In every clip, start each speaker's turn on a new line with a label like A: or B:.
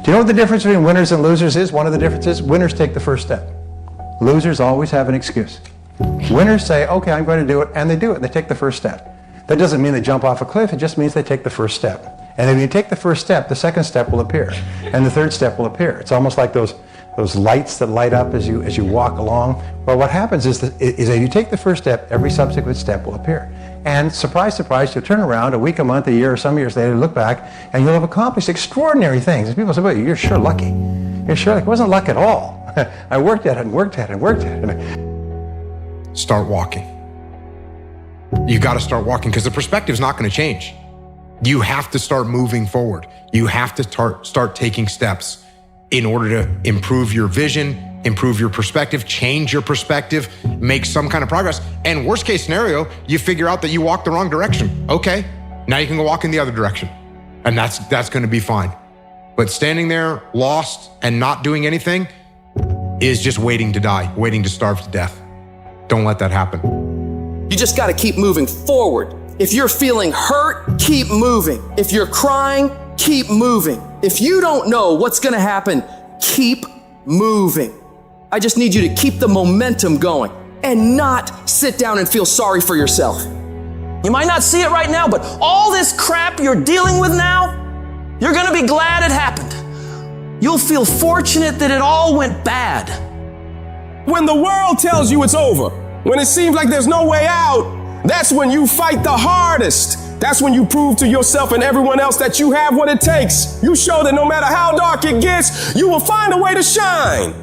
A: Do you know what the difference between winners and losers is? One of the differences, winners take the first step. Losers always have an excuse. Winners say, okay, I'm going to do it, and they do it. They take the first step. That doesn't mean they jump off a cliff. It just means they take the first step. And if you take the first step, the second step will appear, and the third step will appear. It's almost like those lights that light up as you walk along. Well, what happens is that you take the first step, every subsequent step will appear. And surprise, surprise, you'll turn around a week, a month, a year, or some years later, look back, and you'll have accomplished extraordinary things. And people say, well, you're sure lucky. You're sure lucky. It wasn't luck at all. I worked at it and worked at it and worked at it.
B: Start walking. You got to start walking because the perspective's not going to change. You have to start moving forward. You have to start taking steps in order to improve your vision, improve your perspective, change your perspective, make some kind of progress. And worst case scenario, you figure out that you walked the wrong direction. Okay, now you can go walk in the other direction. And that's going to be fine. But standing there lost and not doing anything is just waiting to die, waiting to starve to death. Don't let that happen.
C: You just got to keep moving forward. If you're feeling hurt, keep moving. If you're crying, keep moving. If you don't know what's going to happen, keep moving. I just need you to keep the momentum going and not sit down and feel sorry for yourself. You might not see it right now, but all this crap you're dealing with now, you're going to be glad it happened. You'll feel fortunate that it all went bad.
D: When the world tells you it's over, when it seems like there's no way out, that's when you fight the hardest. That's when you prove to yourself and everyone else that you have what it takes. You show that no matter how dark it gets, you will find a way to shine.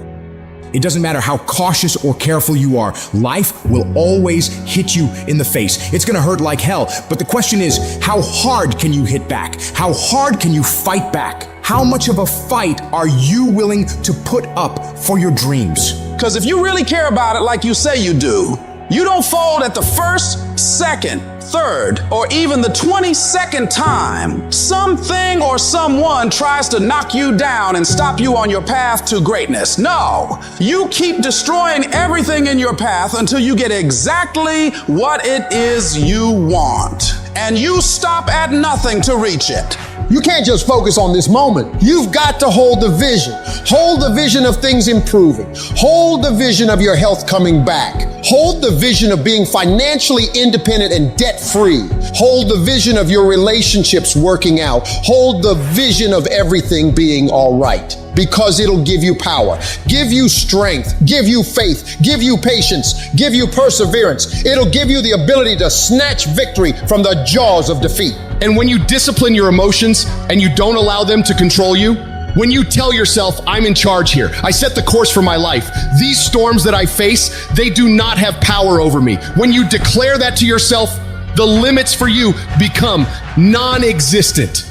E: It doesn't matter how cautious or careful you are, life will always hit you in the face. It's gonna hurt like hell, but the question is, how hard can you hit back? How hard can you fight back? How much of a fight are you willing to put up for your dreams?
F: Because if you really care about it like you say you do, you don't fold at the first, second, third, or even the 22nd time something or someone tries to knock you down and stop you on your path to greatness. No, you keep destroying everything in your path until you get exactly what it is you want. And you stop at nothing to reach it.
G: You can't just focus on this moment. You've got to hold the vision. Hold the vision of things improving. Hold the vision of your health coming back. Hold the vision of being financially independent and debt-free. Hold the vision of your relationships working out. Hold the vision of everything being all right. Because it'll give you power, give you strength, give you faith, give you patience, give you perseverance. It'll give you the ability to snatch victory from the jaws of defeat.
H: And when you discipline your emotions and you don't allow them to control you, when you tell yourself, I'm in charge here, I set the course for my life, these storms that I face, they do not have power over me. When you declare that to yourself, the limits for you become non-existent.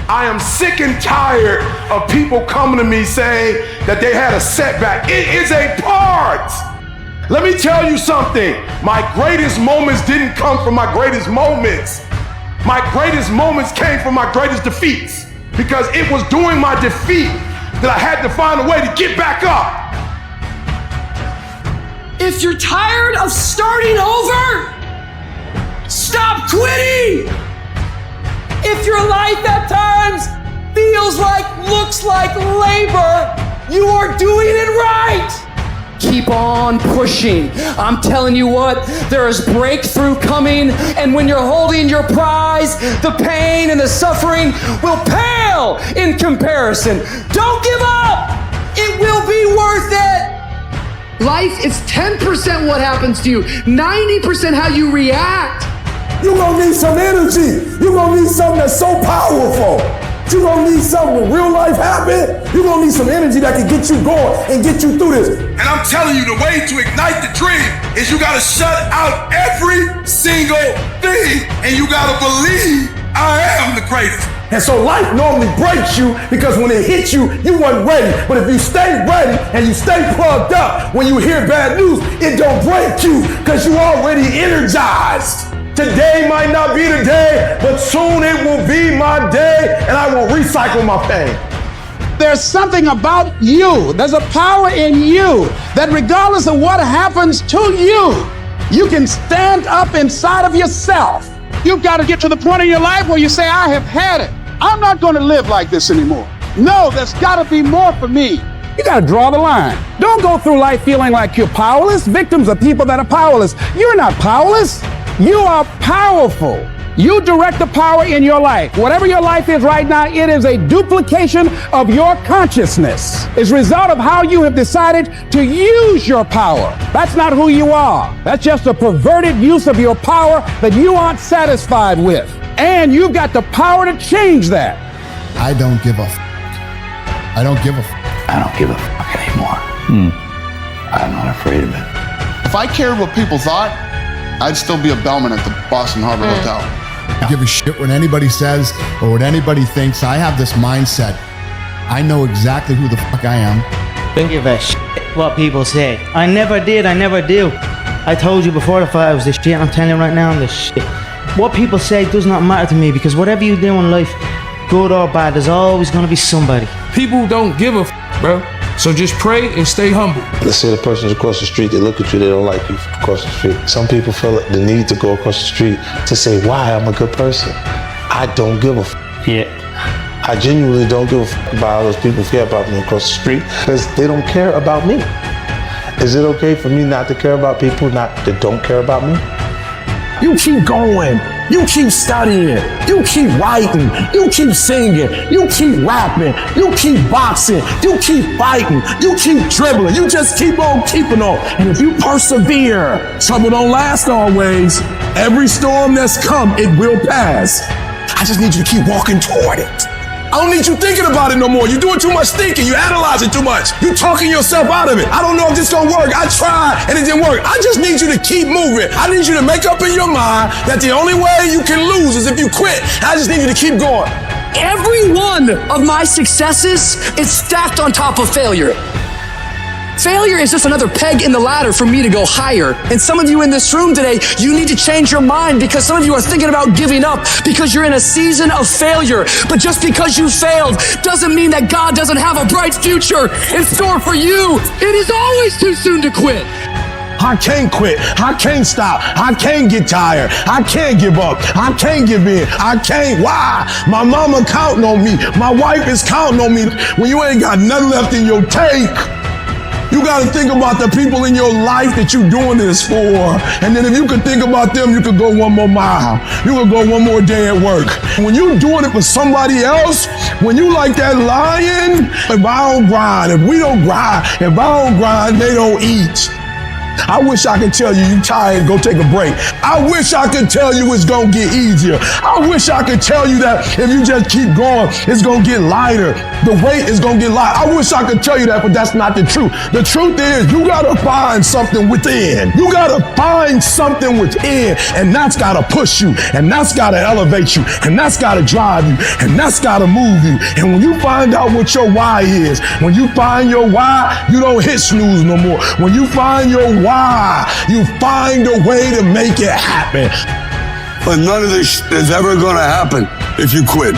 I: I am sick and tired of people coming to me saying that they had a setback. It is a part. Let me tell you something. My greatest moments didn't come from my greatest moments. My greatest moments came from my greatest defeats, because it was during my defeat that I had to find a way to get back up.
C: If you're tired of starting over, stop quitting. If your life at times feels like, looks like labor, you are doing it right. Keep on pushing. I'm telling you what, there is breakthrough coming, and when you're holding your prize, the pain and the suffering will pale in comparison. Don't give up. It will be worth it.
J: Life is 10% what happens to you, 90% how you react.
K: You're gonna need some energy. You're gonna need something that's so powerful. You're gonna need something when real life happens. You're gonna need some energy that can get you going and get you through this.
I: And I'm telling you, the way to ignite the dream is you gotta shut out every single thing, and you gotta believe I am the greatest.
K: And so life normally breaks you because when it hits you, you weren't ready. But if you stay ready and you stay plugged up, when you hear bad news, it don't break you because you already energized. Today might not be the day, but soon it will be my day, and I will recycle my pain.
L: There's something about you, there's a power in you that regardless of what happens to you, you can stand up inside of yourself. You've got to get to the point in your life where you say, I have had it. I'm not going to live like this anymore. No, there's gotta be more for me. You gotta draw the line. Don't go through life feeling like you're powerless. Victims are people that are powerless. You're not powerless. You are powerful. You direct the power in your life. Whatever your life is right now, it is a duplication of your consciousness. It's a result of how you have decided to use your power. That's not who you are. That's just a perverted use of your power that you aren't satisfied with. And you've got the power to change that.
M: I don't give a f. I don't give a f.
N: I don't give a fuck anymore. I'm not afraid of it.
O: If I cared what people thought, I'd still be a bellman at the Boston Harbor Hotel.
M: I give a shit what anybody says or what anybody thinks. I have this mindset. I know exactly who the fuck I am.
P: Don't give a shit what people say. I never did, I never do. I told you before the fight I was the shit. I'm telling you right now I'm the shit. What people say does not matter to me because whatever you do in life, good or bad, there's always gonna be somebody.
Q: People don't give a f, bro. So just pray and stay humble.
R: Let's say the person's across the street, they look at you, they don't like you across the street. Some people feel the need to go across the street to say, why, I'm a good person. I don't give a f.
P: Yeah.
R: I genuinely don't give a f about how those people feel about me across the street because they don't care about me. Is it okay for me not to care about people that don't care about me?
K: You keep going. You keep studying. You keep writing. You keep singing. You keep rapping. You keep boxing. You keep fighting. You keep dribbling. You just keep on keeping on. And if you persevere, trouble don't last always. Every storm that's come, it will pass. I just need you to keep walking toward it. I don't need you thinking about it no more. You're doing too much thinking. You're analyzing too much. You're talking yourself out of it. I don't know if this is gonna work. I tried and it didn't work. I just need you to keep moving. I need you to make up in your mind that the only way you can lose is if you quit. I just need you to keep going.
C: Every one of my successes is stacked on top of failure. Failure is just another peg in the ladder for me to go higher. And some of you in this room today, you need to change your mind because some of you are thinking about giving up because you're in a season of failure. But just because you failed doesn't mean that God doesn't have a bright future in store for you. It is always too soon to quit.
K: I can't quit. I can't stop. I can't get tired. I can't give up. I can't give in. I can't. Why? My mama counting on me. My wife is counting on me. When you ain't got nothing left in your tank, you got to think about the people in your life that you're doing this for. And then if you could think about them, you could go one more mile. You could go one more day at work. When you're doing it for somebody else, when you like that lion, if I don't grind, if we don't grind, if I don't grind, they don't eat. I wish I could tell you you tired, go take a break. I wish I could tell you it's gonna get easier. I wish I could tell you that if you just keep going, it's gonna get lighter. The weight is gonna get light. I wish I could tell you that, but that's not the truth. The truth is you gotta find something within. You gotta find something within, and that's gotta push you, and that's gotta elevate you, and that's gotta drive you, and that's gotta move you. And when you find out what your why is, when you find your why, you don't hit snooze no more. When you find your why, you find a way to make it happen.
S: But none of this is ever gonna happen if you quit.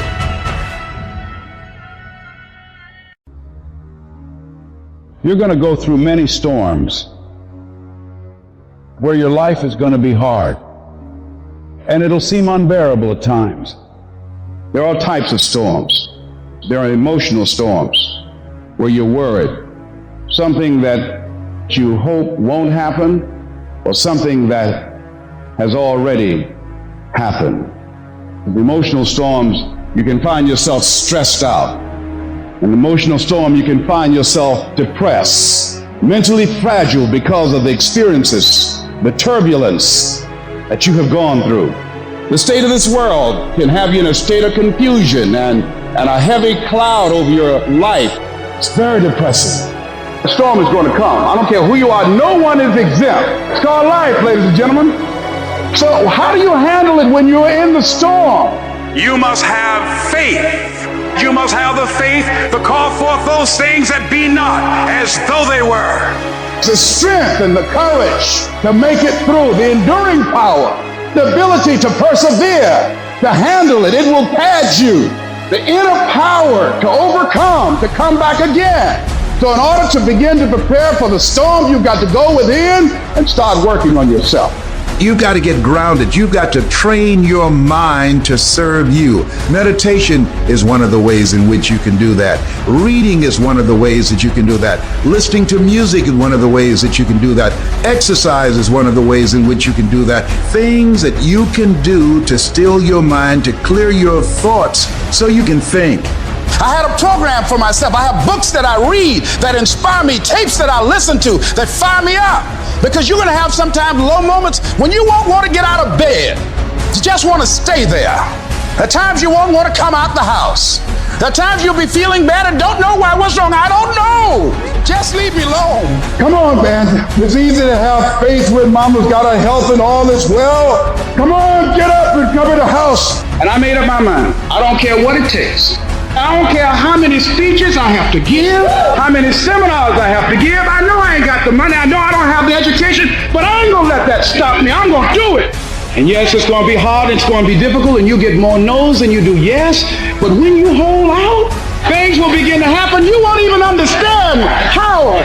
L: You're going to go through many storms where your life is going to be hard. And it'll seem unbearable at times. There are all types of storms. There are emotional storms where you're worried. Something that you hope won't happen, or something that has already happened. In emotional storms, you can find yourself stressed out. In an emotional storm, you can find yourself depressed, mentally fragile because of the experiences, the turbulence that you have gone through. The state of this world can have you in a state of confusion and a heavy cloud over your life. It's very depressing. The storm is going to come. I don't care who you are. No one is exempt. It's called life, ladies and gentlemen. So how do you handle it when you're in the storm?
T: You must have faith. You must have the faith to call forth those things that be not as though they were.
L: The strength and the courage to make it through, the enduring power, the ability to persevere, to handle it. It will pass you. The inner power to overcome, to come back again. So in order to begin to prepare for the storm, you've got to go within and start working on yourself.
U: You've got to get grounded. You've got to train your mind to serve you. Meditation is one of the ways in which you can do that. Reading is one of the ways that you can do that. Listening to music is one of the ways that you can do that. Exercise is one of the ways in which you can do that. Things that you can do to still your mind, to clear your thoughts so you can think.
F: I had a program for myself. I have books that I read that inspire me, tapes that I listen to that fire me up. Because you're going to have sometimes low moments when you won't want to get out of bed. You just want to stay there. At times you won't want to come out the house. At times you'll be feeling bad and don't know why. What's wrong? I don't know. Just leave me alone.
K: Come on, man. It's easy to have faith when mama's got her health and all is well. Come on, get up and come in the house.
T: And I made up my mind. I don't care what it takes. I don't care how many speeches I have to give, how many seminars I have to give. I know I ain't got the money. I know I don't have the education, but I ain't gonna let that stop me. I'm gonna do it. And yes, it's gonna be hard, it's gonna be difficult, and you get more no's than you do yes. But when you hold out, things will begin to happen. You won't even understand how.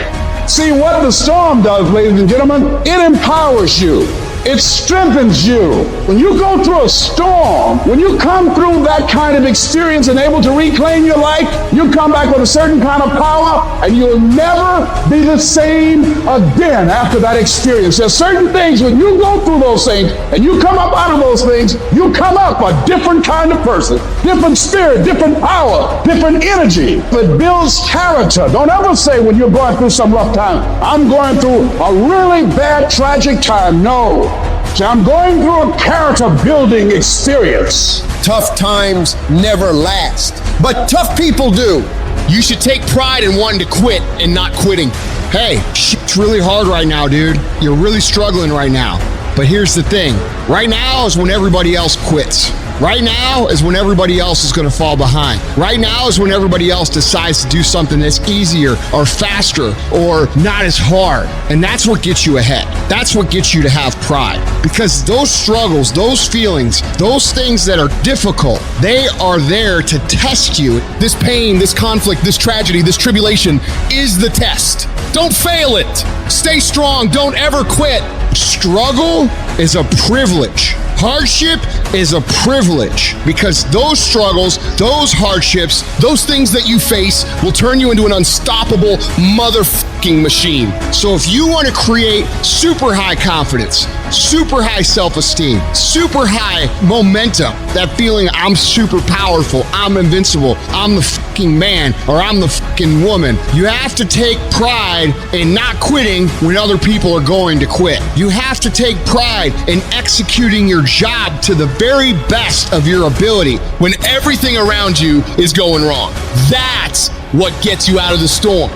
K: See, what the storm does, ladies and gentlemen, it empowers you. It strengthens you. When you go through a storm, when you come through that kind of experience and able to reclaim your life, you come back with a certain kind of power and you'll never be the same again after that experience. There's certain things when you go through those things and you come up out of those things, you come up a different kind of person, different spirit, different power, different energy. It builds character. Don't ever say when you're going through some rough time, I'm going through a really bad, tragic time. No. So I'm going through a character building experience.
G: Tough times never last, but tough people do. You should take pride in wanting to quit and not quitting. Hey, shit's really hard right now, dude. You're really struggling right now. But here's the thing. Right now is when everybody else quits. Right now is when everybody else is going to fall behind. Right now is when everybody else decides to do something that's easier or faster or not as hard. And that's what gets you ahead. That's what gets you to have pride. Because those struggles, those feelings, those things that are difficult, they are there to test you. This pain, this conflict, this tragedy, this tribulation is the test. Don't fail it. Stay strong. Don't ever quit. Struggle is a privilege. Hardship is a privilege because those struggles, those hardships, those things that you face will turn you into an unstoppable motherfucking machine. So if you want to create super high confidence, super high self-esteem, super high momentum, that feeling I'm super powerful, I'm invincible, I'm the fucking man, or I'm the fucking woman, you have to take pride in not quitting when other people are going to quit. You have to take pride in executing your job to the very best of your ability when everything around you is going wrong. That's what gets you out of the storm.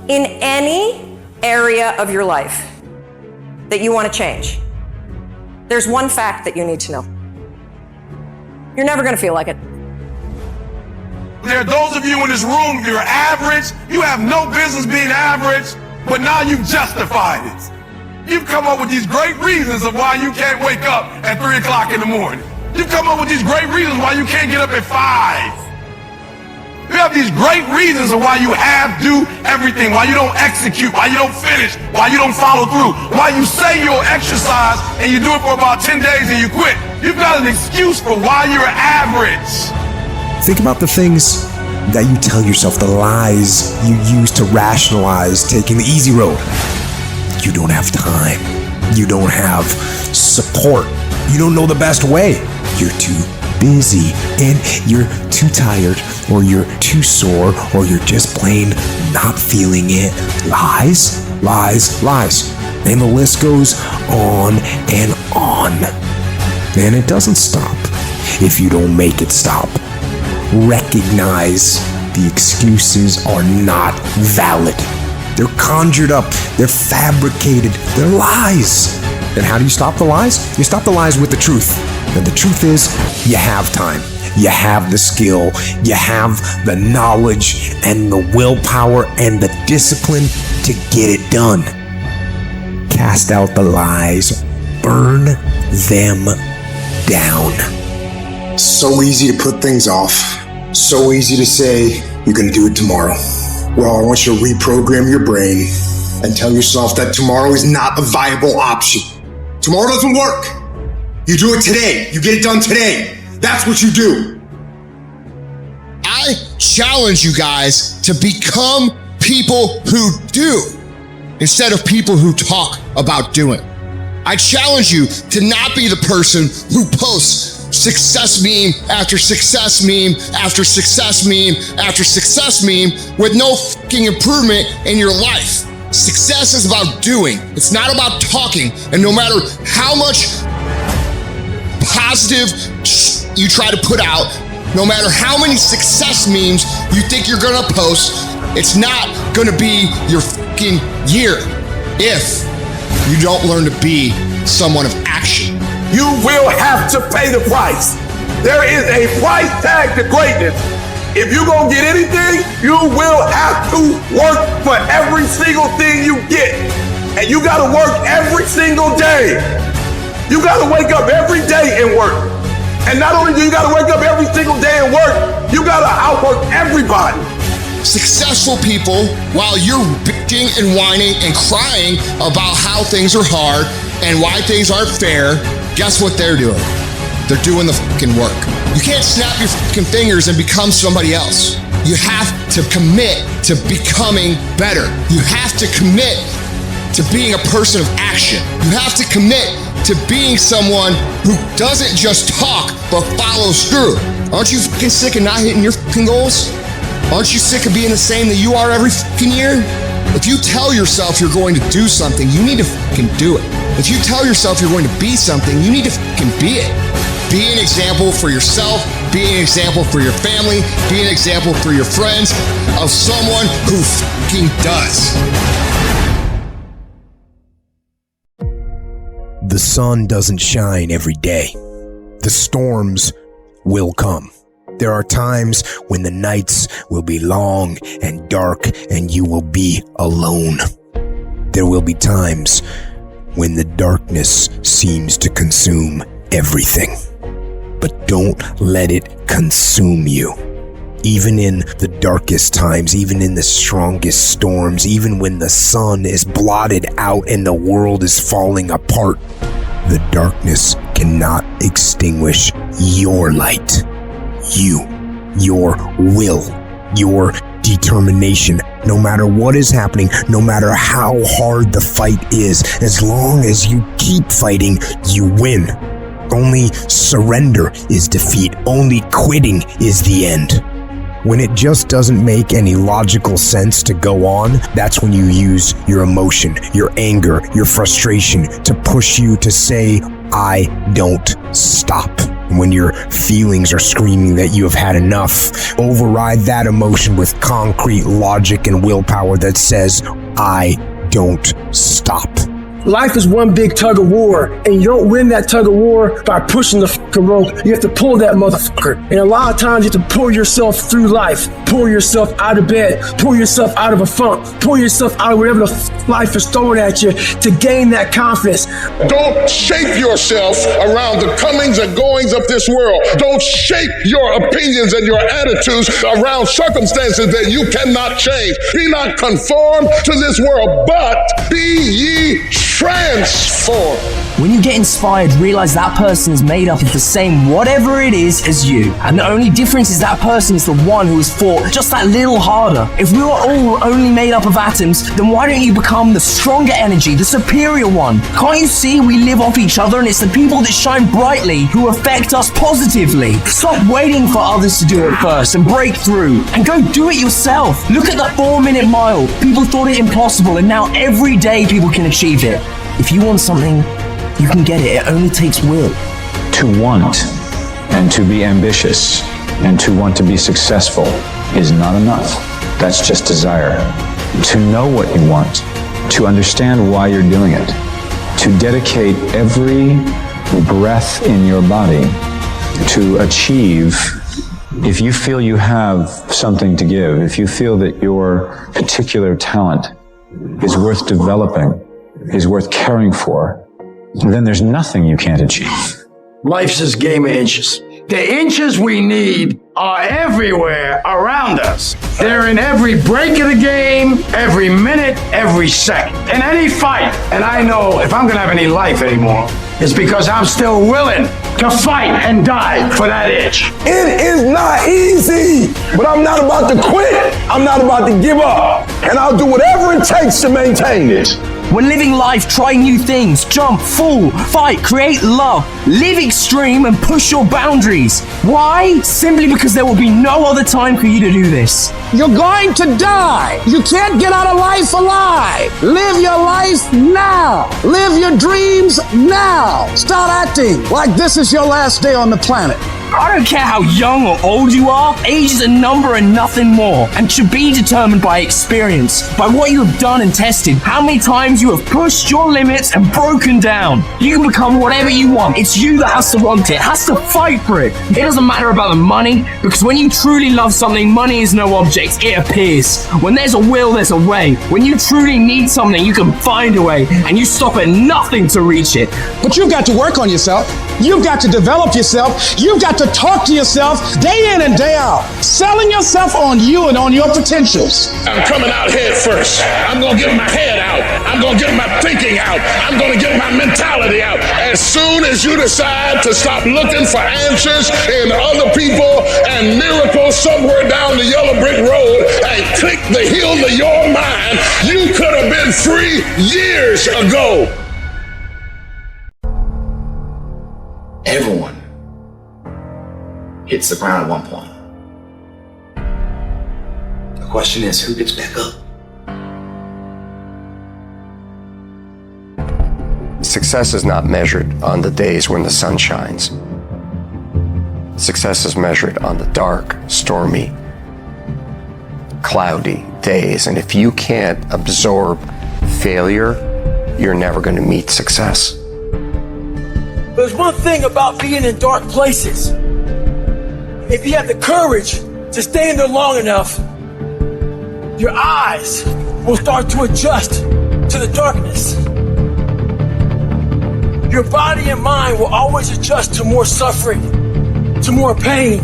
V: In any area of your life that you want to change, there's one fact that you need to know. You're never going to feel like it.
I: There are those of you in this room, you're average, you have no business being average, but now you've justified it. You've come up with these great reasons of why you can't wake up at 3 o'clock in the morning. You've come up with these great reasons why you can't get up at 5. You have these great reasons of why you do everything, why you don't execute, why you don't finish, why you don't follow through, why you say you'll exercise and you do it for about 10 days and you quit. You've got an excuse for why you're average.
W: Think about the things that you tell yourself, the lies you use to rationalize taking the easy road. You don't have time. You don't have support. You don't know the best way. You're too busy and you're too tired or you're too sore or you're just plain not feeling it. Lies, lies, lies. And the list goes on and on. And it doesn't stop if you don't make it stop. Recognize the excuses are not valid. They're conjured up, they're fabricated, they're lies. And how do you stop the lies? You stop the lies with the truth. And the truth is, you have time. You have the skill, you have the knowledge and the willpower and the discipline to get it done. Cast out the lies, burn them down.
E: So easy to put things off. So easy to say, you're gonna do it tomorrow. Well, I want you to reprogram your brain
W: and tell yourself that tomorrow is not a viable option. Tomorrow doesn't work. You do it today. You get it done today. That's what you do.
H: I challenge you guys to become people who do instead of people who talk about doing. I challenge you to not be the person who posts success meme after success meme after success meme after success meme with no fucking improvement in your life. Success is about doing. It's not about talking. And no matter how much positive you try to put out, no matter how many success memes you think you're gonna post, it's not gonna be your fucking year if you don't learn to be someone of action.
K: You will have to pay the price. There is a price tag to greatness. If you're gonna get anything, you will have to work for every single thing you get. And you gotta work every single day. You gotta wake up every day and work. And not only do you gotta wake up every single day and work, you gotta outwork everybody.
H: Successful people, while you're bitching and whining and crying about how things are hard and why things aren't fair, guess what they're doing? They're doing the fucking work. You can't snap your fucking fingers and become somebody else. You have to commit to becoming better. You have to commit to being a person of action. You have to commit to being someone who doesn't just talk, but follows through. Aren't you fucking sick of not hitting your fucking goals? Aren't you sick of being the same that you are every fucking year? If you tell yourself you're going to do something, you need to fucking do it. If you tell yourself you're going to be something, you need to fucking be it. Be an example for yourself, be an example for your family, be an example for your friends of someone who fucking does.
W: The sun doesn't shine every day. The storms will come. There are times when the nights will be long and dark and you will be alone. There will be times when the darkness seems to consume everything. But don't let it consume you. Even in the darkest times, even in the strongest storms, even when the sun is blotted out and the world is falling apart, the darkness cannot extinguish your light. You, your will, your determination, no matter what is happening, no matter how hard the fight is, as long as you keep fighting, you win. Only surrender is defeat. Only quitting is the end. When it just doesn't make any logical sense to go on, that's when you use your emotion, your anger, your frustration to push you to say, I don't stop. When your feelings are screaming that you have had enough, override that emotion with concrete logic and willpower that says, I don't stop.
C: Life is one big tug of war, and you don't win that tug of war by pushing the fucking rope. You have to pull that motherfucker. And a lot of times you have to pull yourself through life, pull yourself out of bed, pull yourself out of a funk, pull yourself out of whatever the life is throwing at you to gain that confidence.
A: Don't shape yourself around the comings and goings of this world. Don't shape your opinions and your attitudes around circumstances that you cannot change. Be not conformed to this world, but be ye transformed.
B: When you get inspired, realize that person is made up of the same whatever it is as you. And the only difference is that person is the one who has fought just that little harder. If we were all only made up of atoms, then why don't you become the stronger energy, the superior one? Can't you see we live off each other, and it's the people that shine brightly who affect us positively? Stop waiting for others to do it first and break through, and go do it yourself. Look at the 4-minute mile. People thought it impossible, and now every day people can achieve it. If you want something, you can get it. It only takes will.
D: To want and to be ambitious and to want to be successful is not enough. That's just desire. To know what you want, to understand why you're doing it, to dedicate every breath in your body to achieve. If you feel you have something to give, if you feel that your particular talent is worth developing, is worth caring for, then there's nothing you can't achieve.
C: Life's this game of inches. The inches we need
T: are everywhere around us. They're in every break of the game, every minute, every second. In any fight, and I know if I'm gonna have any life anymore, it's because I'm still willing to fight and die for that itch.
K: It is not easy, but I'm not about to quit. I'm not about to give up. And I'll do whatever it takes to maintain it.
B: When living life, try new things, jump, fall, fight, create love, live extreme and push your boundaries. Why? Simply because there will be no other time for you to do this.
T: You're going to die. You can't get out of life alive. Live your life now. Live your dreams now. Start acting like this is your last day on the planet.
B: I don't care how young or old you are, age is a number and nothing more, and should be determined by experience, by what you have done and tested, how many times you have pushed your limits and broken down. You can become whatever you want. It's you that has to want it, has to fight for it. It doesn't matter about the money, because when you truly love something, money is no object, it appears. When there's a will, there's a way. When you truly need something, you can find a way, and you stop at nothing to reach it.
F: But you've got to work on yourself. You've got to develop yourself. You've got to talk to yourself day in and day out, selling yourself on you and on your potentials.
A: I'm coming out head first. I'm going to get my head out. I'm going to get my thinking out. I'm going to get my mentality out. As soon as you decide to stop looking for answers in other people and miracles somewhere down the yellow brick road and click the heel of your mind, you could have been free years ago.
J: Everyone hits the ground at one point. The question is, who gets back up?
N: Success is not measured on the days when the sun shines. Success is measured on the dark, stormy, cloudy days. And if you can't absorb failure, you're never going to meet success.
C: There's one thing about being in dark places. If you have the courage to stay in there long enough, your eyes will start to adjust to the darkness. Your body and mind will always adjust to more suffering, to more pain.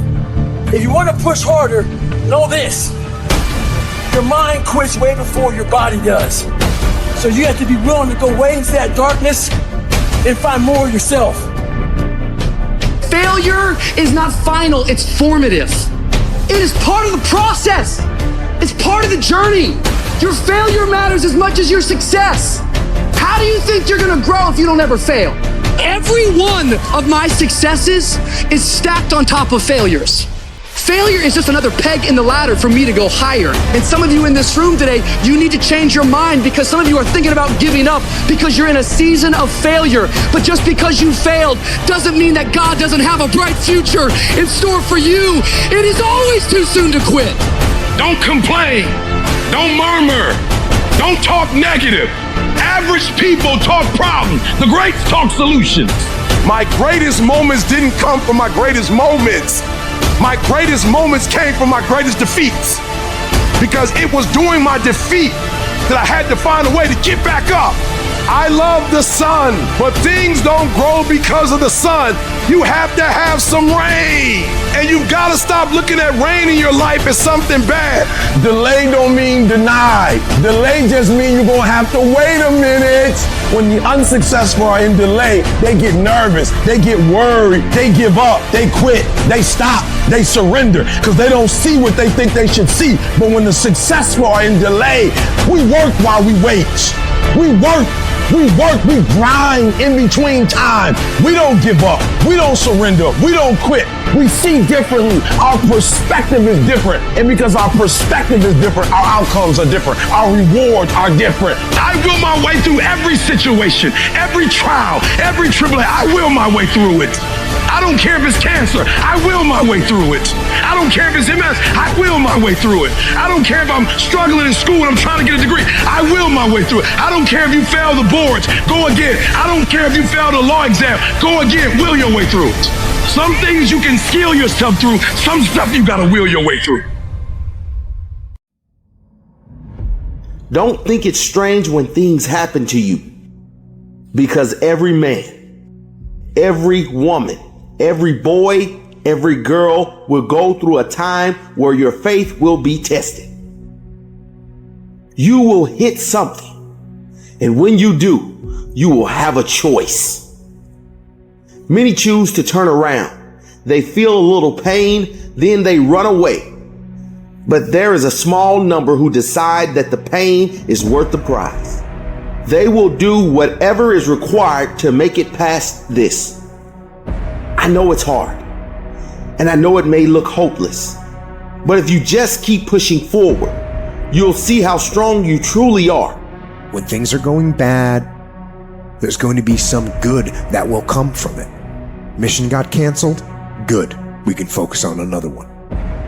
C: If you want to push harder, know this. Your mind quits way before your body does. So you have to be willing to go way into that darkness and find more of yourself.
O: Failure is not final, it's formative. It is part of the process. It's part of the journey. Your failure matters as much as your success. How do you think you're gonna grow if you don't ever fail? Every one of my successes is stacked on top of failures. Failure is just another peg in the ladder for me to go higher. And some of you in this room today, you need to change your mind because some of you are thinking about giving up because you're in a season of failure. But just because you failed doesn't mean that God doesn't have a bright future in store for you. It is always too soon to quit.
I: Don't complain. Don't murmur. Don't talk negative. Average people talk problems. The greats talk solutions. My greatest moments didn't come from my greatest moments. My greatest moments came from my greatest defeats. Because it was during my defeat that I had to find a way to get back up. I love the sun, but things don't grow because of the sun. You have to have some rain. And you've got to stop looking at rain in your life as something bad.
K: Delay don't mean denied. Delay just means you're going to have to wait a minute. When the unsuccessful are in delay, they get nervous, they get worried, they give up, they quit, they stop, they surrender because they don't see what they think they should see. But when the successful are in delay, we work while we wait. We grind in between time. We don't give up. We don't surrender. We don't quit. We see differently. Our perspective is different. And because our perspective is different, our outcomes are different. Our rewards are different.
I: I will my way through every situation, every trial, every tribulation. I will my way through it. I don't care if it's cancer. I will my way through it. I don't care if it's MS. I will my way through it. I don't care if I'm struggling in school and I'm trying to get a degree. I will my way through it. I don't care if you fail the boards. Go again. I don't care if you fail the law exam. Go again. Will your way through it. Some things you can skill yourself through. Some stuff you gotta will your way through.
X: Don't think it's strange when things happen to you, because every man, every woman, every boy, every girl will go through a time where your faith will be tested. You will hit something. And when you do, you will have a choice. Many choose to turn around. They feel a little pain, then they run away. But there is a small number who decide that the pain is worth the price. They will do whatever is required to make it past this. I know it's hard, and I know it may look hopeless, but if you just keep pushing forward, you'll see how strong you truly are.
W: When things are going bad, there's going to be some good that will come from it. Mission got canceled? Good. We can focus on another one.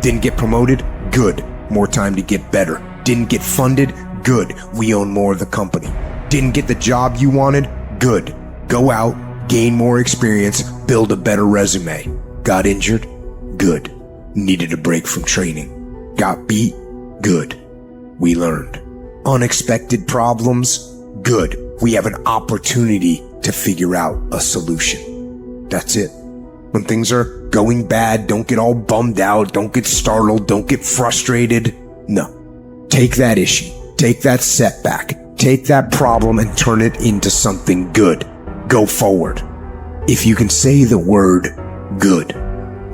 W: Didn't get promoted? Good. More time to get better. Didn't get funded? Good. We own more of the company. Didn't get the job you wanted? Good. Go out, gain more experience, build a better resume. Got injured? Good. Needed a break from training. Got beat? Good. We learned. Unexpected problems? Good. We have an opportunity to figure out a solution. That's it. When things are going bad, don't get all bummed out, don't get startled, don't get frustrated. No. Take that issue, take that setback, take that problem and turn it into something good. Go forward. If you can say the word good,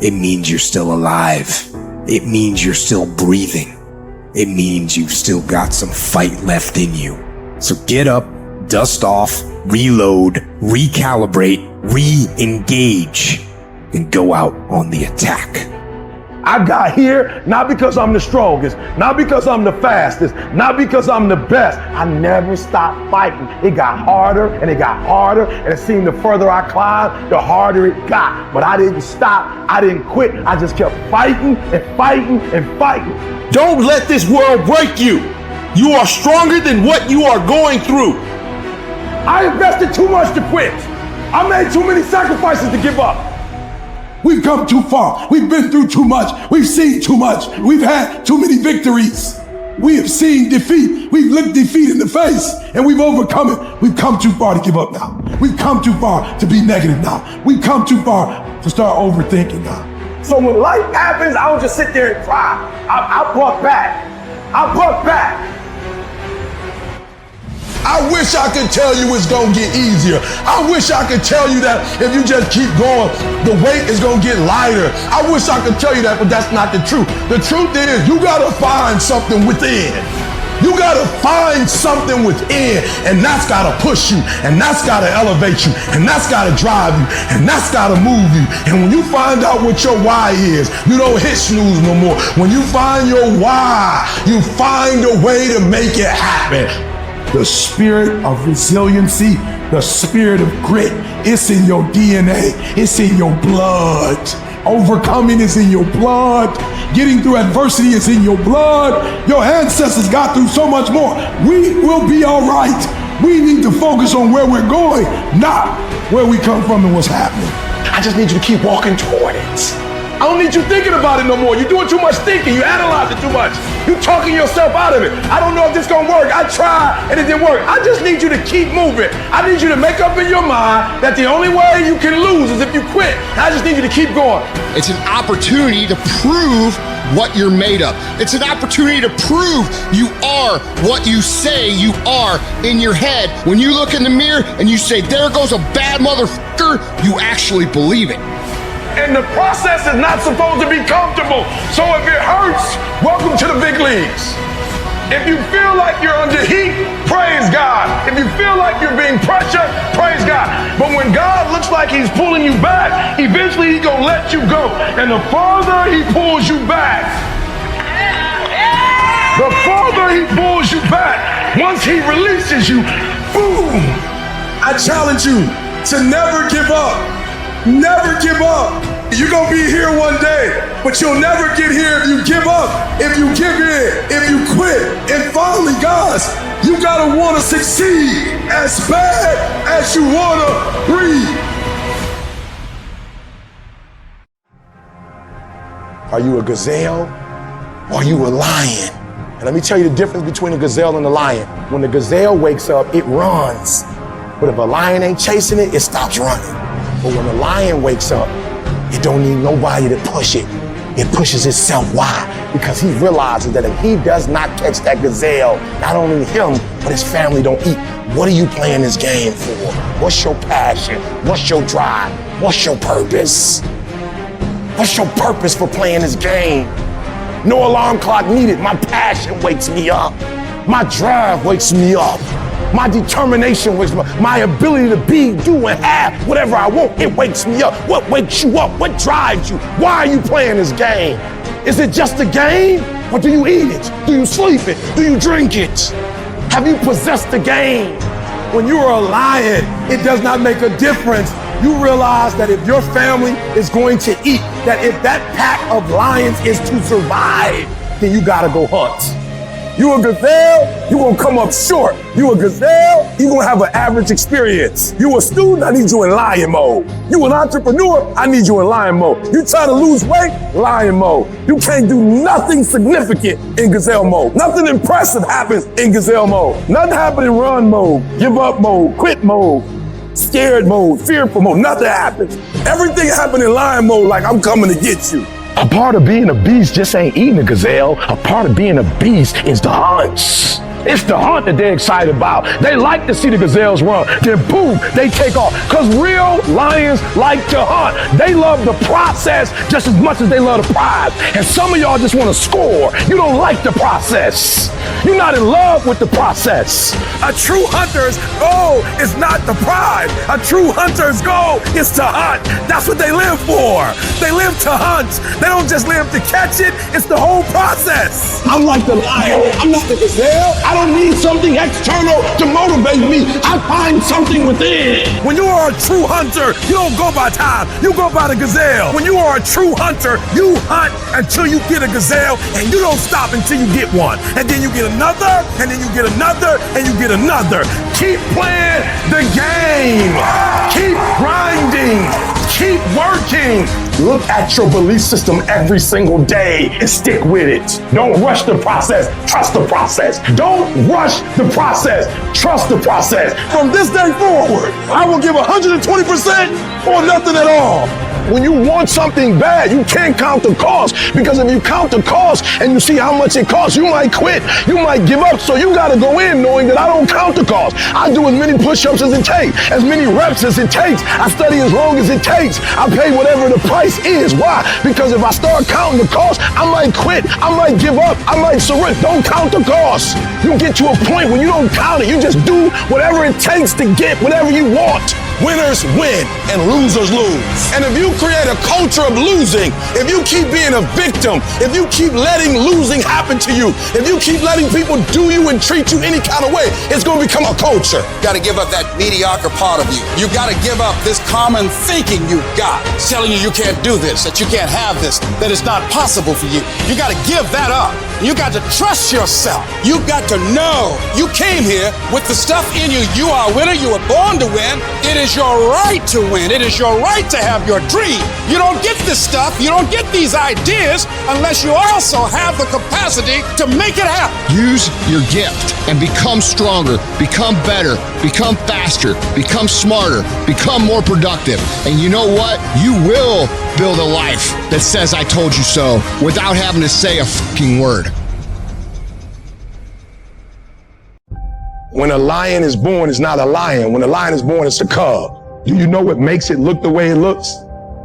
W: it means you're still alive. It means you're still breathing. It means you've still got some fight left in you. So get up, dust off, reload, recalibrate, re-engage, and go out on the attack.
K: I got here not because I'm the strongest, not because I'm the fastest, not because I'm the best. I never stopped fighting. It got harder and it got harder, and it seemed the further I climbed, the harder it got. But I didn't stop. I didn't quit. I just kept fighting and fighting and fighting.
X: Don't let this world break you. You are stronger than what you are going through.
K: I invested too much to quit. I made too many sacrifices to give up. We've come too far. We've been through too much. We've seen too much. We've had too many victories. We have seen defeat. We've looked defeat in the face and we've overcome it. We've come too far to give up now. We've come too far to be negative now. We've come too far to start overthinking now. So when life happens, I don't just sit there and cry. I buck back. I buck back.
I: I wish I could tell you it's gonna get easier. I wish I could tell you that if you just keep going, the weight is gonna get lighter. I wish I could tell you that, but that's not the truth. The truth is, you gotta find something within. You gotta find something within, and that's gotta push you, and that's gotta elevate you, and that's gotta drive you, and that's gotta move you. And when you find out what your why is, you don't hit snooze no more. When you find your why, you find a way to make it happen.
K: The spirit of resiliency, the spirit of grit, it's in your DNA, it's in your blood. Overcoming is in your blood. Getting through adversity is in your blood. Your ancestors got through so much more. We will be all right. We need to focus on where we're going, not where we come from and what's happening. I just need you to keep walking toward it. I don't need you thinking about it no more. You're doing too much thinking. You analyze it too much. You're talking yourself out of it. I don't know if this is gonna work. I tried and it didn't work. I just need you to keep moving. I need you to make up in your mind that the only way you can lose is if you quit. I just need you to keep going.
M: It's an opportunity to prove what you're made of. It's an opportunity to prove you are what you say you are in your head. When you look in the mirror and you say, there goes a bad motherfucker, you actually believe it.
K: And the process is not supposed to be comfortable. So if it hurts, welcome to the big leagues. If you feel like you're under heat, praise God. If you feel like you're being pressured, praise God. But when God looks like he's pulling you back, eventually he's gonna let you go. And the farther he pulls you back, the farther he pulls you back, once he releases you, boom. I challenge you to never give up. Never give up. You're gonna be here one day, but you'll never get here if you give up, if you give in, if you quit. And finally, guys, you gotta wanna succeed as bad as you wanna breathe. Are you a gazelle or are you a lion? And let me tell you the difference between a gazelle and a lion. When the gazelle wakes up, it runs. But if a lion ain't chasing it, it stops running. But when the lion wakes up, It don't need nobody to push it. It pushes itself. Why? Because he realizes that if he does not catch that gazelle, not only him, but his family don't eat. What are you playing this game for? What's your passion? What's your drive? What's your purpose? What's your purpose for playing this game? No alarm clock needed. My passion wakes me up. My drive wakes me up. My determination wakes me up. My ability to be, do, and have whatever I want, it wakes me up. What wakes you up? What drives you? Why are you playing this game? Is it just a game? Or do you eat it? Do you sleep it? Do you drink it? Have you possessed the game? When you are a lion, it does not make a difference. You realize that if your family is going to eat, that if that pack of lions is to survive, then you gotta go hunt. You a gazelle, you gonna come up short. You a gazelle, you gonna have an average experience. You a student, I need you in lion mode. You an entrepreneur, I need you in lion mode. You trying to lose weight, lion mode. You can't do nothing significant in gazelle mode. Nothing impressive happens in gazelle mode. Nothing happens in run mode, give up mode, quit mode, scared mode, fearful mode. Nothing happens. Everything happens in lion mode like I'm coming to get you. A part of being a beast just ain't eating a gazelle. A part of being a beast is the hunts. It's the hunt that they're excited about. They like to see the gazelles run. Then boom, they take off. Because real lions like to hunt. They love the process just as much as they love the prize. And some of y'all just want to score. You don't like the process. You're not in love with the process. A true hunter's goal is not the prize. A true hunter's goal is to hunt. That's what they live for. They live to hunt. They don't just live to catch it. It's the whole process. I'm like the lion. I'm not the gazelle. I don't need something external to motivate me. I find something within. When you are a true hunter, you don't go by time. You go by the gazelle. When you are a true hunter, you hunt until you get a gazelle, and you don't stop until you get one. And then you get another, and then you get another, and you get another. Keep playing the game. Keep grinding. Keep working. Look at your belief system every single day and stick with it. Don't rush the process. Trust the process. Don't rush the process. Trust the process. From this day forward, I will give 120% or nothing at all. When you want something bad, you can't count the cost, because if you count the cost and you see how much it costs, you might quit. You might give up. So you got to go in knowing that I don't count the cost. I do as many push-ups as it takes, as many reps as it takes. I study as long as it takes. I pay whatever the price is. Why? Because if I start counting the cost, I might quit. I might give up. I might surrender. Don't count the cost. You get to a point when you don't count it. You just do whatever it takes to get whatever you want. Winners win and losers lose. And if you create a culture of losing, if you keep being a victim, if you keep letting losing happen to you, if you keep letting people do you and treat you any kind of way, it's going to become a culture.
F: You got to give up that mediocre part of you. You got to give up this common thinking you've got. It's telling you can't do this, that you can't have this, that it's not possible for you. You got to give that up. You got to trust yourself. You got to know you came here with the stuff in you. You are a winner. You were born to win. It is your right to win. It is your right to have your dream. You don't get this stuff. You don't get these ideas unless you also have the capacity to make it happen.
M: Use your gift and become stronger, become better, become faster, become smarter, become more productive. And you know what? You will build a life that says I told you so without having to say a fucking word.
K: When a lion is born, it's not a lion. When a lion is born, it's a cub. Do you know what makes it look the way it looks?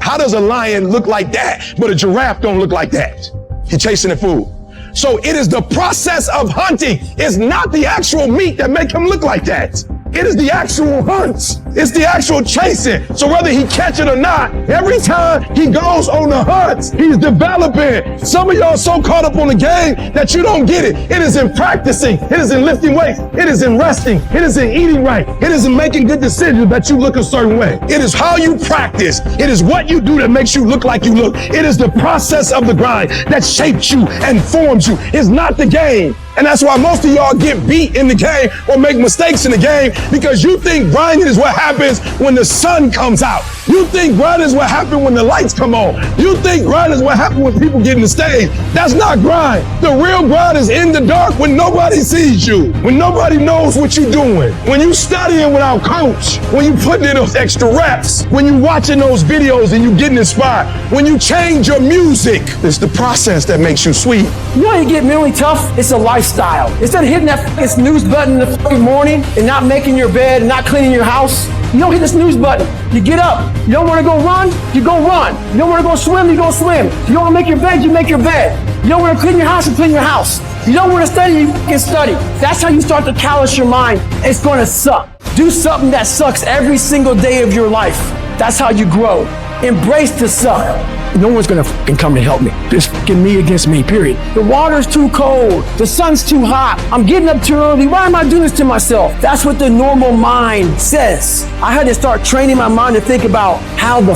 K: How does a lion look like that, but a giraffe don't look like that? He's chasing the food. So it is the process of hunting. It's not the actual meat that make him look like that. It is the actual hunts. It's the actual chasing. So whether he catch it or not, every time he goes on the hunts, he's developing. Some of y'all so caught up on the game that you don't get it. It is in practicing. It is in lifting weights. It is in resting. It is in eating right. It is in making good decisions that you look a certain way. It is how you practice. It is what you do that makes you look like you look. It is the process of the grind that shapes you and forms you. It's not the game. And that's why most of y'all get beat in the game or make mistakes in the game, because you think grinding is what happens when the sun comes out. You think grind is what happened when the lights come on. You think grind is what happened when people get in the stage. That's not grind. The real grind is in the dark when nobody sees you, when nobody knows what you're doing, when you studying without coach, when you putting in those extra reps, when you watching those videos and you getting inspired, when you change your music. It's the process that makes you sweet.
C: You know how you get mentally tough? It's a lifestyle. Instead of hitting that fucking snooze button in the fucking morning and not making your bed and not cleaning your house, you don't hit the snooze button. You get up. You don't want to go run? You go run. You don't want to go swim? You go swim. You don't want to make your bed? You make your bed. You don't want to clean your house? You clean your house. You don't want to study? You fucking study. That's how you start to callous your mind. It's going to suck. Do something that sucks every single day of your life. That's how you grow. Embrace the suck. No one's gonna fucking come to help me. It's fucking me against me, period. The water's too cold. The sun's too hot. I'm getting up too early. Why am I doing this to myself? That's what the normal mind says. I had to start training my mind to think about how the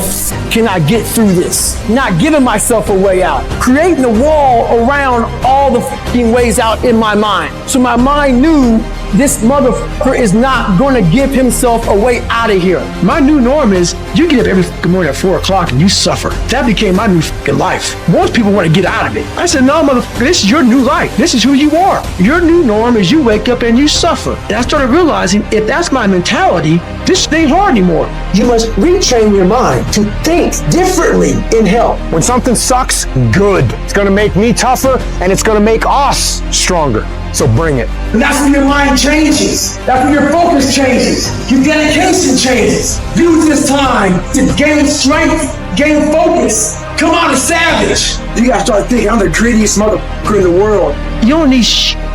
C: can I get through this? Not giving myself a way out. Creating a wall around all the fucking ways out in my mind. So my mind knew this motherfucker is not gonna give himself a way out of here. My new norm is you get up every fucking morning at 4 o'clock and you suffer. That became my new fucking life. Most people want to get out of it. I said, no, motherfucker, this is your new life. This is who you are. Your new norm is you wake up and you suffer. And I started realizing if that's my mentality, this ain't hard anymore. You must retrain your mind to think differently in health. When something sucks, good. It's gonna make me tougher and it's gonna make us stronger. So bring it. And that's when your mind changes. That's when your focus changes. Your dedication changes. Use this time to gain strength, gain focus. Come on, a savage. You gotta start thinking, I'm the greediest motherfucker in the world. You don't need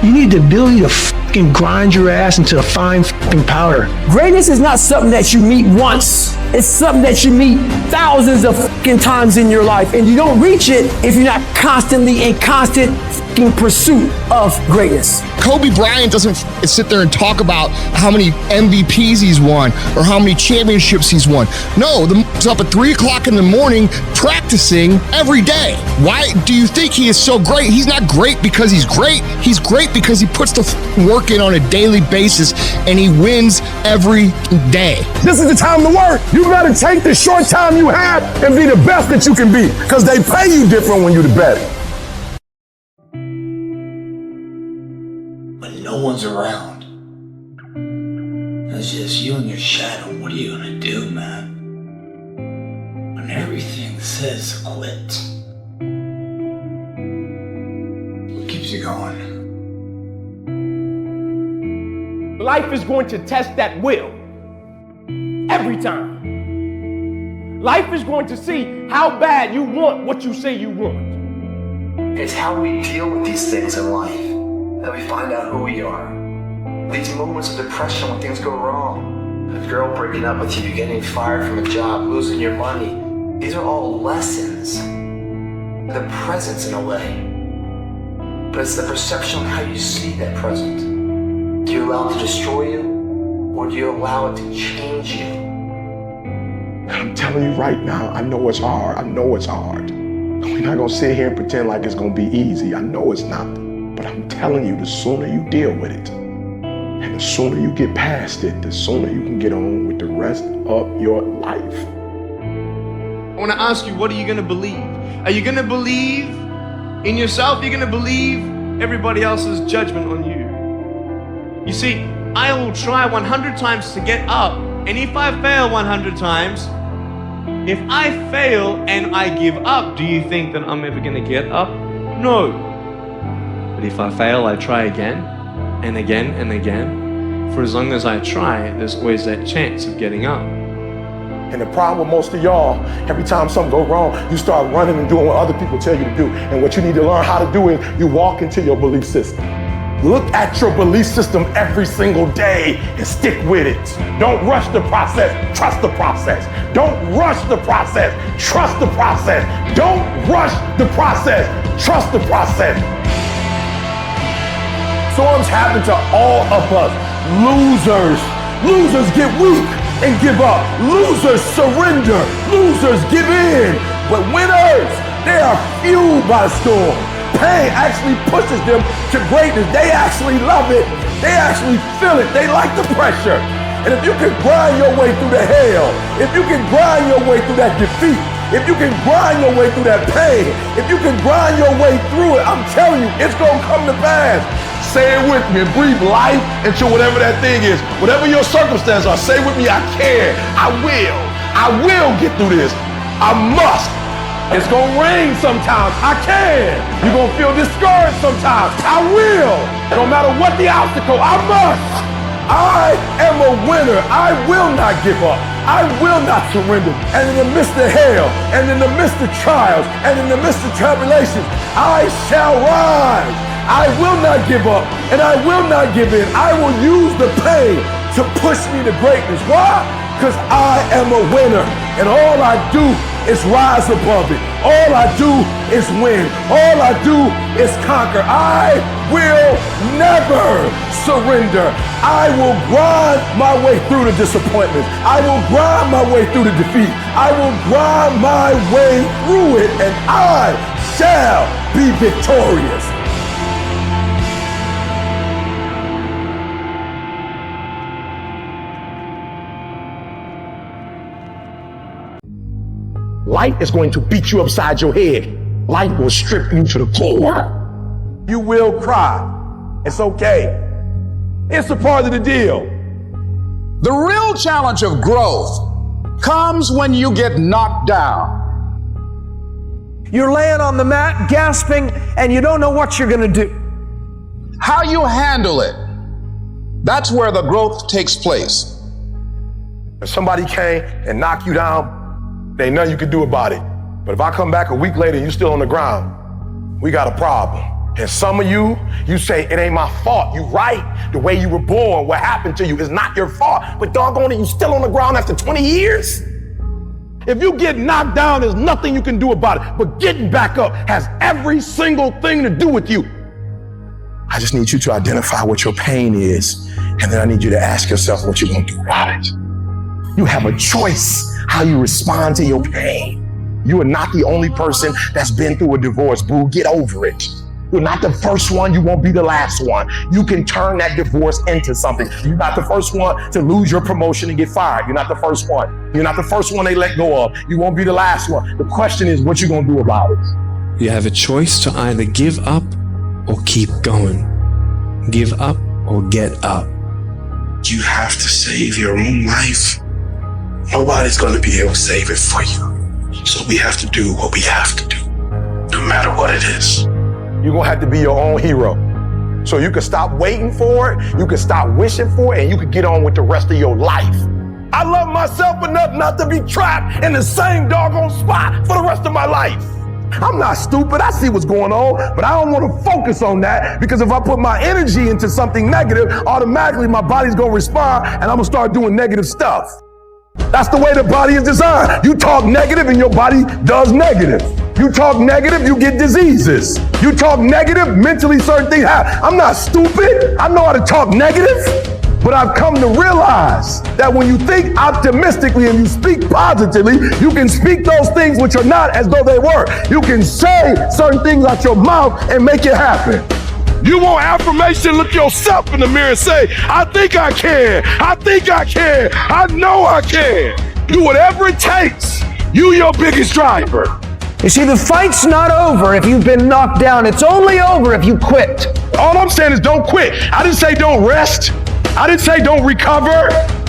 C: you need the ability to fucking grind your ass into a fine fucking powder. Greatness is not something that you meet once. It's something that you meet thousands of fucking times in your life. And you don't reach it if you're not constantly in constant fucking pursuit of greatness.
M: Kobe Bryant doesn't sit there and talk about how many MVPs he's won or how many championships he's won. No, he's up at 3 o'clock in the morning practicing every day. Why do you think he is so great? He's not great because he's great. He's great because he puts the work in on a daily basis and he wins every day.
K: This is the time to work. You gotta take the short time you have and be the best that you can be, because they pay you different when you're the best.
P: When no one's around, it's just you and your shadow. What are you gonna do, man? When everything says quit, what keeps you going?
K: Life is going to test that will. Every time. Life is going to see how bad you want what you say you want.
J: It's how we deal with these things in life that we find out who we are. These moments of depression when things go wrong. A girl breaking up with you, getting fired from a job, losing your money. These are all lessons. The presence in a way. But it's the perception of how you see that present. Do you allow it to destroy you? Or do you allow it to change you?
K: I'm telling you right now, I know it's hard. I know it's hard. We're not gonna sit here and pretend like it's gonna be easy. I know it's not. But I'm telling you, the sooner you deal with it, and the sooner you get past it, the sooner you can get on with the rest of your life.
Q: I want to ask you, what are you going to believe? Are you going to believe in yourself? Are you going to believe everybody else's judgment on you? You see, I will try 100 times to get up, and if I fail 100 times, if I fail and I give up, do you think that I'm ever going to get up? No. But if I fail, I try again and again and again. For as long as I try, there's always that chance of getting up.
K: And the problem with most of y'all, every time something goes wrong, you start running and doing what other people tell you to do. And what you need to learn how to do is you walk into your belief system. Look at your belief system every single day and stick with it. Don't rush the process, trust the process. Don't rush the process, trust the process. Don't rush the process, trust the process. Storms happen to all of us. Losers get weak and give up. Losers surrender. Losers give in. But winners, they are fueled by the storm. Pain actually pushes them to greatness. They actually love it. They actually feel it. They like the pressure. And if you can grind your way through the hell, if you can grind your way through that defeat, if you can grind your way through that pain, if you can grind your way through it, I'm telling you, it's gonna come to pass. Say it with me and breathe life into whatever that thing is. Whatever your circumstances are, say with me, I can, I will get through this. I must. It's gonna rain sometimes, I can. You're gonna feel discouraged sometimes, I will. No matter what the obstacle, I must. I am a winner. I will not give up. I will not surrender. And in the midst of hell, and in the midst of trials, and in the midst of tribulations, I shall rise. I will not give up, and I will not give in. I will use the pain to push me to greatness. Why? Because I am a winner, and all I do is rise above it. All I do is win. All I do is conquer. I will never surrender. I will grind my way through the disappointments. I will grind my way through the defeat. I will grind my way through it, and I shall be victorious. Life is going to beat you upside your head. Life will strip you to the core. You will cry. It's okay. It's a part of the deal.
F: The real challenge of growth comes when you get knocked down.
C: You're laying on the mat, gasping, and you don't know what you're going to do.
F: How you handle it, that's where the growth takes place.
K: If somebody came and knocked you down, there ain't nothing you can do about it. But if I come back a week later and you're still on the ground, we got a problem. And some of you say, it ain't my fault. You right. The way you were born, what happened to you is not your fault. But doggone it, you still on the ground after 20 years? If you get knocked down, there's nothing you can do about it. But getting back up has every single thing to do with you. I just need you to identify what your pain is. And then I need you to ask yourself what you're gonna do about it. You have a choice how you respond to your pain. You are not the only person that's been through a divorce, boo. Get over it. You're not the first one. You won't be the last one. You can turn that divorce into something. You're not the first one to lose your promotion and get fired. You're not the first one. You're not the first one they let go of. You won't be the last one. The question is what you gonna do about it.
L: You have a choice to either give up or keep going. Give up or get up.
R: You have to save your own life. Nobody's going to be able to save it for you. So we have to do what we have to do, no matter what it is.
K: You're going to have to be your own hero. So you can stop waiting for it, you can stop wishing for it, and you can get on with the rest of your life. I love myself enough not to be trapped in the same doggone spot for the rest of my life. I'm not stupid, I see what's going on, but I don't want to focus on that because if I put my energy into something negative, automatically my body's going to respond and I'm going to start doing negative stuff. That's the way the body is designed. You talk negative and your body does negative. You talk negative, you get diseases. You talk negative, mentally certain things happen. I'm not stupid. I know how to talk negative, but I've come to realize that when you think optimistically and you speak positively, you can speak those things which are not as though they were. You can say certain things out your mouth and make it happen. You want affirmation, look yourself in the mirror and say, I think I can, I think I can, I know I can. Do whatever it takes. You your biggest driver.
C: You see, the fight's not over if you've been knocked down. It's only over if you quit.
K: All I'm saying is don't quit. I didn't say don't rest. I didn't say don't recover.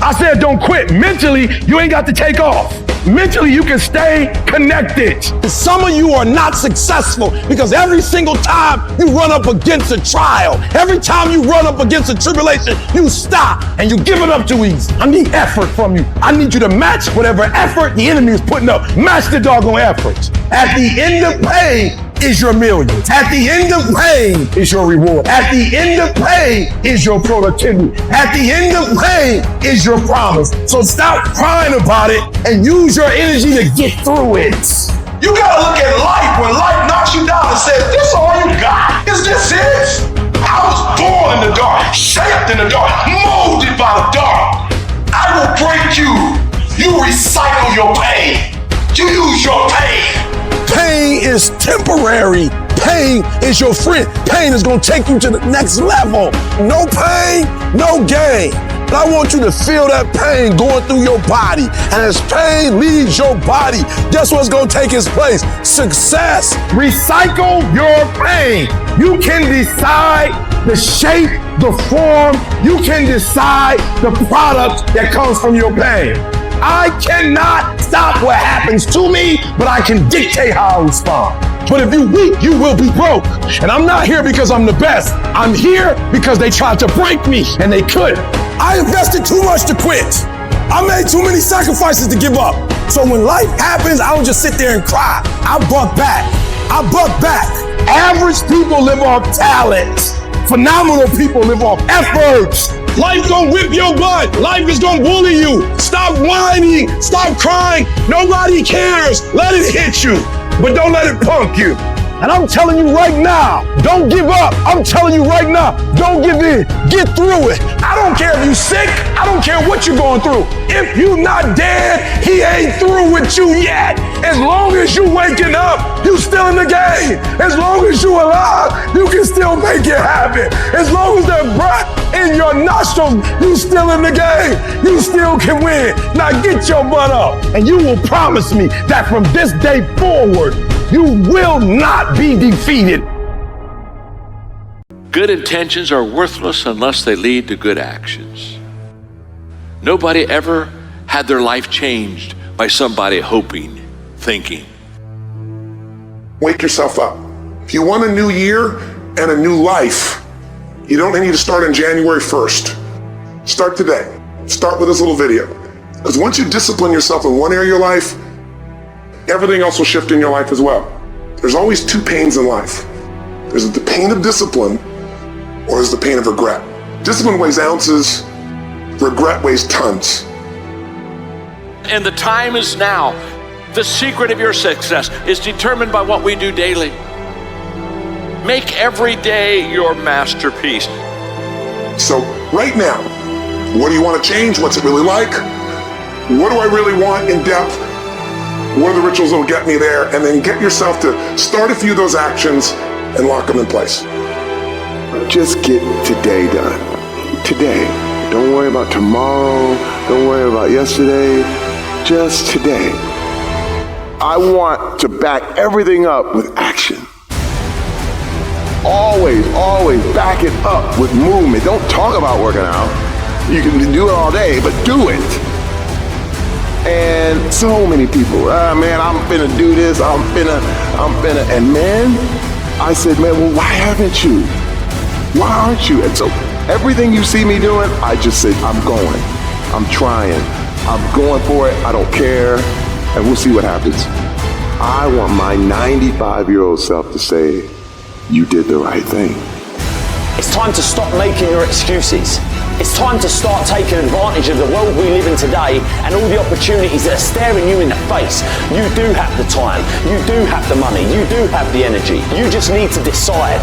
K: I said don't quit. Mentally, you ain't got to take off. Mentally, you can stay connected. Some of you are not successful because every single time you run up against a trial, every time you run up against a tribulation, you stop and you give it up too easy. I need effort from you. I need you to match whatever effort the enemy is putting up. Match the doggone effort. At the end of pain is your millions. At the end of pain is your reward. At the end of pain is your productivity. At the end of pain is your promise. So stop crying about it and use your energy to get through it.
I: You gotta look at life when life knocks you down and says, this all you got? Is this it? I was born in the dark, shaped in the dark, molded by the dark. I will break you. You recycle your pain. You use your pain.
K: Pain is temporary. Pain is your friend. Pain is gonna take you to the next level. No pain, no gain. But I want you to feel that pain going through your body. And as pain leaves your body, guess what's gonna take its place? Success. Recycle your pain. You can decide the shape, the form. You can decide the product that comes from your pain. I cannot stop what happens to me, but I can dictate how I respond. But if you're weak, you will be broke. And I'm not here because I'm the best. I'm here because they tried to break me, and they couldn't. I invested too much to quit. I made too many sacrifices to give up. So when life happens, I don't just sit there and cry. I buck back. I buck back. Average people live off talent. Phenomenal people live off efforts. Life gonna whip your butt. Life is gonna bully you. Stop whining. Stop crying. Nobody cares. Let it hit you, but don't let it punk you. And I'm telling you right now, don't give up. I'm telling you right now, don't give in. Get through it. I don't care if you're sick. I don't care what you're going through. If you're not dead, he ain't through with you yet. As long as you waking up, you still in the game. As long as you alive, you can still make it happen. As long as there's breath in your nostrils, you still in the game. You still can win. Now get your butt up, and you will promise me that from this day forward, you will not be defeated.
G: Good intentions are worthless unless they lead to good actions. Nobody ever had their life changed by somebody hoping, thinking.
A: Wake yourself up. If you want a new year and a new life, you don't need to start on January 1st. Start today. Start with this little video. Because once you discipline yourself in one area of your life, everything else will shift in your life as well. There's always two pains in life. There's the pain of discipline, or there's the pain of regret. Discipline weighs ounces, regret weighs tons.
G: And the time is now. The secret of your success is determined by what we do daily. Make every day your masterpiece.
A: So right now, what do you want to change? What's it really like? What do I really want in depth? What are the rituals that will get me there? And then get yourself to start a few of those actions and lock them in place.
K: Just get today done. Today. Don't worry about tomorrow. Don't worry about yesterday. Just today. I want to back everything up with action. Always, always back it up with movement. Don't talk about working out. You can do it all day, but do it. And so many people, man, I'm finna do this, I'm finna, and man, I said, man, well, why haven't you? Why aren't you? And so everything you see me doing, I just said, I'm going, I'm trying, I'm going for it, I don't care, and we'll see what happens. I want my 95-year-old self to say, you did the right thing.
S: It's time to stop making your excuses. It's time to start taking advantage of the world we live in today and all the opportunities that are staring you in the face. You do have the time, you do have the money, you do have the energy. You just need to decide.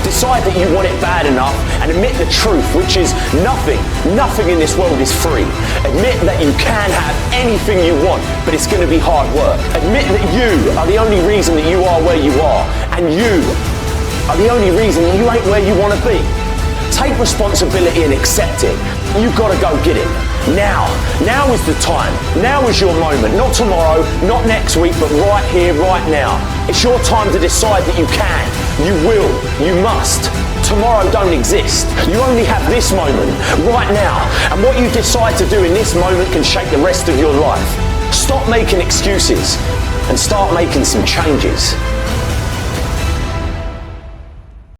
S: Decide that you want it bad enough and admit the truth, which is nothing in this world is free. Admit that you can have anything you want, but it's going to be hard work. Admit that you are the only reason that you are where you are, and you are the only reason that you ain't where you want to be. Take responsibility and accept it. You've got to go get it. Now is the time. Now is your moment. Not tomorrow, not next week, but right here, right now. It's your time to decide that you can, you will, you must. Tomorrow don't exist. You only have this moment, right now. And what you decide to do in this moment can shape the rest of your life. Stop making excuses and start making some changes.